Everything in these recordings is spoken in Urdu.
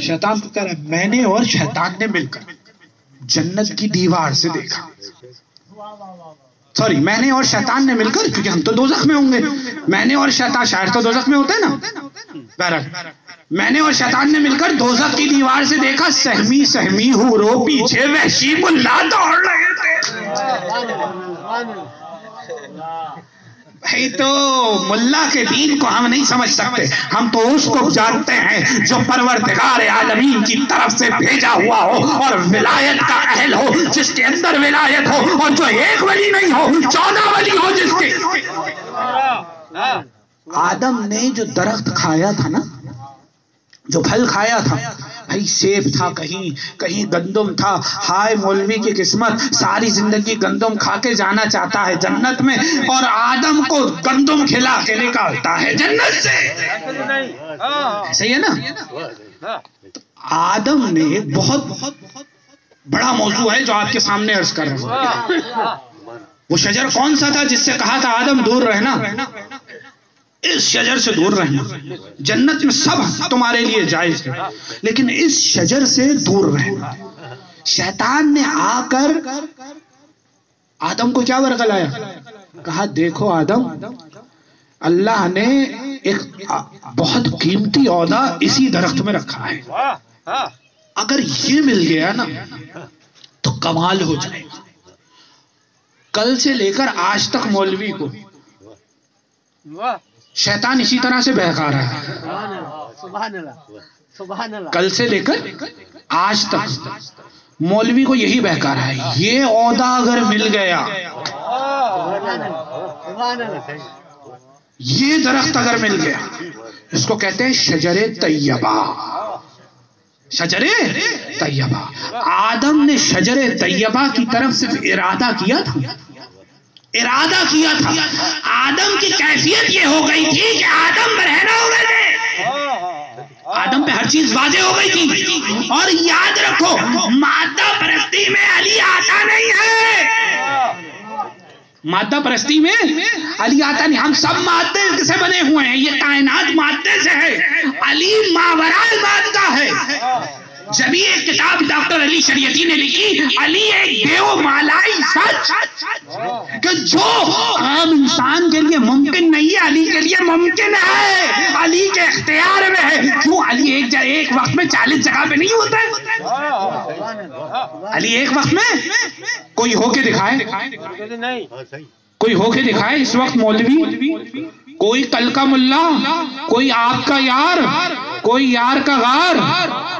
شیطان کو کہہ رہا ہے میں نے اور شیطان نے مل کر جنت کی دیوار سے دیکھا، سوری میں نے اور شیطان نے مل کر، کیونکہ ہم تو دوزخ میں ہوں گے، میں نے اور شیطان، شاعر تو دوزخ میں ہوتا ہے نا، بہرحال میں نے اور شیطان نے مل کر دوزخ کی دیوار سے دیکھا، سہمی سہمی حوروں پیچھے وحشی ملا دوڑ رہے تھے۔ بھائی تو ملا کے دین کو ہم نہیں سمجھ سکتے، ہم تو اس کو جانتے ہیں جو پروردگار عالمین کی طرف سے بھیجا ہوا ہو اور ولایت کا اہل ہو، جس کے اندر ولایت ہو، اور جو ایک ولی نہیں ہو 14 ولی ہو جس کے۔ آدم نے جو درخت کھایا تھا نا، جو پھل کھایا تھا، بھائی سیب تھا، کہیں گندم تھا، ہائے مولوی کی قسمت، ساری زندگی گندم کھا کے جانا چاہتا ہے جنت میں، اور آدم کو گندم کھلا کے نکالتا ہے جنت سے۔ صحیح ہے نا؟ آدم نے بہت بڑا موضوع ہے جو آپ کے سامنے عرض کر رہا ہوں۔ وہ شجر کون سا تھا جس سے کہا تھا آدم دور رہنا؟ اس شجر سے دور رہنا، جنت میں سب تمہارے لیے جائز ہے لیکن اس شجر سے دور رہنا۔ شیطان نے آ کر آدم کو کیا ورغلایا؟ کہا دیکھو آدم، اللہ نے ایک بہت قیمتی عہدہ اسی درخت میں رکھا ہے، اگر یہ مل گیا نا تو کمال ہو جائے گا۔ کل سے لے کر آج تک مولوی کو شیطان اسی طرح سے بہکا رہا ہے، کل سے لے کر آج تک مولوی کو یہی بہکا رہا ہے، یہ عہدہ اگر مل گیا، یہ درخت اگر مل گیا، اس کو کہتے ہیں شجر طیبہ، شجر طیبہ۔ آدم نے شجر طیبہ کی طرف صرف ارادہ کیا تھا، آدم کی کیفیت یہ ہو گئی تھی کہ آدم برہنہ ہو گئے تھے، آدم پہ ہر چیز واضح ہو گئی تھی۔ اور یاد رکھو مادہ پرستی میں علی آتا نہیں ہے، مادہ پرستی میں علی آتا نہیں، ہم سب مادے سے بنے ہوئے ہیں، یہ کائنات مادے سے ہے، علی ماورائے مادہ ہے۔ جب یہ کتاب ڈاکٹر علی شریعتی نے لکھی، علی ایک دیو مالائی سچ کہ جو عام انسان کے لیے ممکن نہیں ہے علی کے لیے ممکن ہے، علی کے اختیار میں ہے۔ کیوں؟ علی ایک وقت میں 40 جگہ پہ نہیں ہوتا ہے، علی ایک وقت میں کوئی ہو کے دکھائے، کوئی ہو کے دکھائے اس وقت مولوی، کوئی کل کا ملا، کوئی آپ کا یار، کوئی یار کا غار،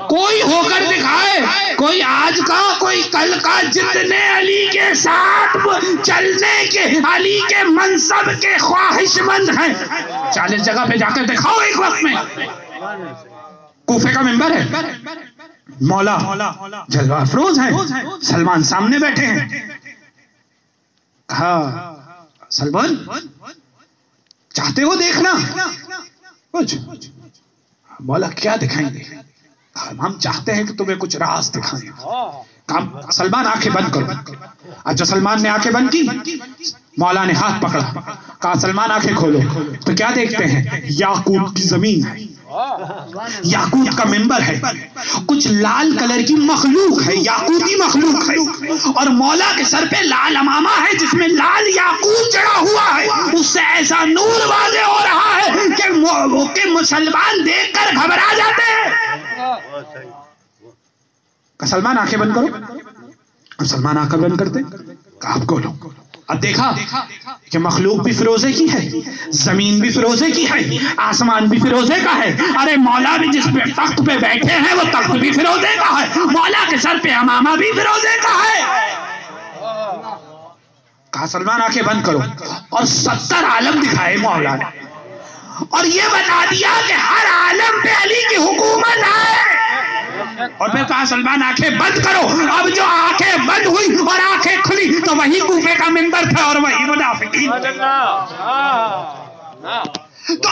کوئی ہو کر دکھائے، کوئی آج کا کوئی کل کا، جتنے علی کے ساتھ چلنے کے، علی کے منصب کے خواہش مند ہیں 40 جگہ پہ جا کر دکھاؤ ایک وقت میں۔ کوفے کا ممبر ہے، مولا جلوہ افروز ہیں، سلمان سامنے بیٹھے ہیں، کہا سلمان چاہتے ہو دیکھنا کچھ؟ مولا کیا دکھائیں گے؟ ہم چاہتے ہیں کہ تمہیں کچھ راز دکھائیں۔ کہا سلمان آنکھیں بند کرو۔ اب جو سلمان نے آنکھیں بند کی، مولا نے ہاتھ پکڑا، کہا سلمان آنکھیں کھولو۔ تو کیا دیکھتے ہیں؟ یاقوت کی زمین ہے، یاقوت کا منبر ہے، کچھ لال کلر کی مخلوق ہے، یاقوتی مخلوق ہے، اور مولا کے سر پہ لال امامہ ہے جس میں لال یاقوت چڑھا ہوا ہے، اس سے ایسا نور واضح ہو رہا ہے کہ مسلمان دیکھ کر گھبرا جاتے ہیں۔ کہ سلمان آنکھیں بند کرو۔ اب سلمان آنکھیں بند کرتے، کہا آپ کھولو۔ اب دیکھا کہ مخلوق بھی فیروزے کی ہے، زمین بھی فیروزے کی ہے، آسمان بھی فیروزے کا ہے، ارے مولا بھی جس پہ تخت پہ بیٹھے ہیں وہ تخت بھی فیروزے کا ہے، مولا کے سر پہ امامہ بھی فیروزے کا ہے۔ کہا سلمان آنکھیں بند کرو، اور 70 عالم دکھائے مولا نے، اور یہ بتا دیا کہ ہر عالم پہ علی کی حکومت ہے، اور پھر کہا سلمان آنکھیں بند کرو۔ اب جو آنکھیں بند ہوئی اور آنکھیں کھلی تو وہی کوفے کا منبر تھا اور وہی منافقین۔ تو